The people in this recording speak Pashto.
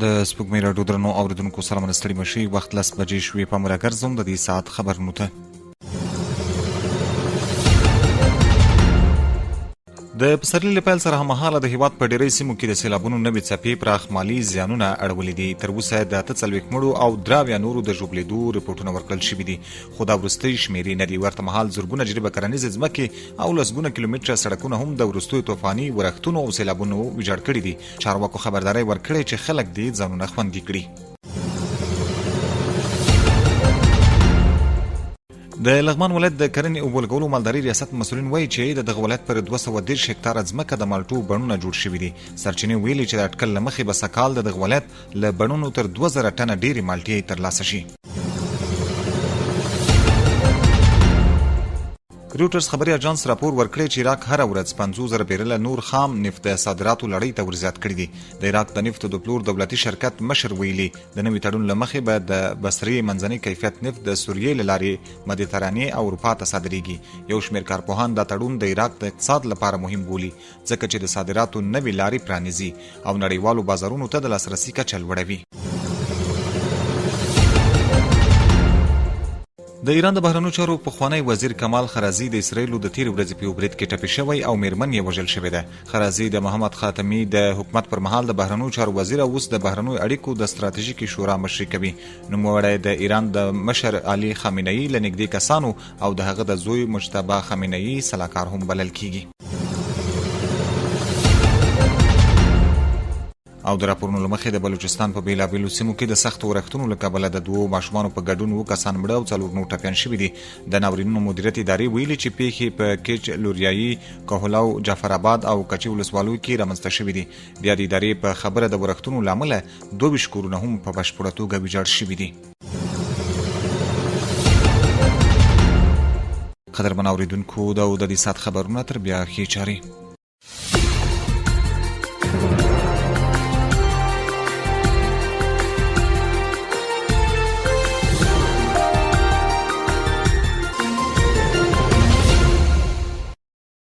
د سپوږمۍ راډیو درنو اورېدونکو سلام ستړي مشي وخت 10 بجې شوې په مرګرزم د دې ساعت خبرونو ته د پسرلي له پیل سره هممهاله د هیواد په ډیری سیمو کې د سیلابونو نوې څپې پراخ مالي زیانونه اړولي دي. تر اوسه د 43 مړو او 3 نورو د ژوبلېدو رپورټونه ورکړل شوي دي، خو دا وروستۍ شمیرې نه دي. ورته مهال زرګونه جریبه کرنیزې ځمکې او لسګونه کیلومتره سړکونه هم د وروستیو طوفاني ورښتونو او سیلابونو ویجاړ کړي دي. چارواکو خبرداری ورکړې چې خلک دې ځانونه خوندي کړي. د لغمان ولایت د کرنې او ولګولو مالداري ریاست مسؤلین وایي چې دغه ولایت پر 210 هکتاره ځمکه د مالټو بڼونه جوړ شوي دي. سرچینې ویلي چې د اټکل له مخې به سږ کال د دغه ولایت له بڼونو تر 2000 ټنه ډېرې مالټې ترلاسه شي. روټرز خبري اژانس راپور ورکړی چې عراق هره ورځ 50,000 بیرله نور خام نفت د صادراتو لړۍ ته ورزیات کړي دي. د عراق د نفتو د پلور دولتي شرکت مشر ویلي د نوي تړون له مخې به د بصري منځني کیفیت نفت د سوریې له لارې مدیترانې او اروپا ته صادریږي. یو شمېر کارپوهان دا تړون د عراق د اقتصاد لپاره مهم بولي ځکه چې د صادراتو نوې لارې پرانیزي او نړیوالو بازارونو ته د لاسرسي کچه لوړوي. د ایران د بهرنیو چارو پخوانی وزیر کمال خرازي د اسرایلو د تیر ورځې په برید کې ټپي شوی او میرمن یې وژل شوې ده. خرازي د محمد خاتمي د حکومت پر مهال د بهرنیو چارو وزیر او اوس د بهرنیو اړیکو د ستراتیژیکي شورا مشري کوي. نوموړی د ایران د مشر علي خامنه‌ای له نږدې کسانو او د هغه د زوی مجتبی خامنه‌ای سلاکار هم بلل کیږي. او د راپورونو له مخې د بلوچستان په بیلابیلو سیمو کې د سختو ورښتونو له کبله د 2 ماشومانو په ګډون 2 کسان مړه او 4 نور ټپیان شوي دي. د ناورینونو مدیریت ادارې ویلي چې پیښې په کیچ لوریایي، کهولاو، جعفرآباد او کچي ولسوالیو کې رامنځته شوي دي. بیا د ادارې په خبره د ورښتونو له امله 22 کورونه هم په بشپړه توګه ویجاړ شوي دي. قدرمن اوریدونکو دا د دې ساعت خبرونه تر بیا ښې چارې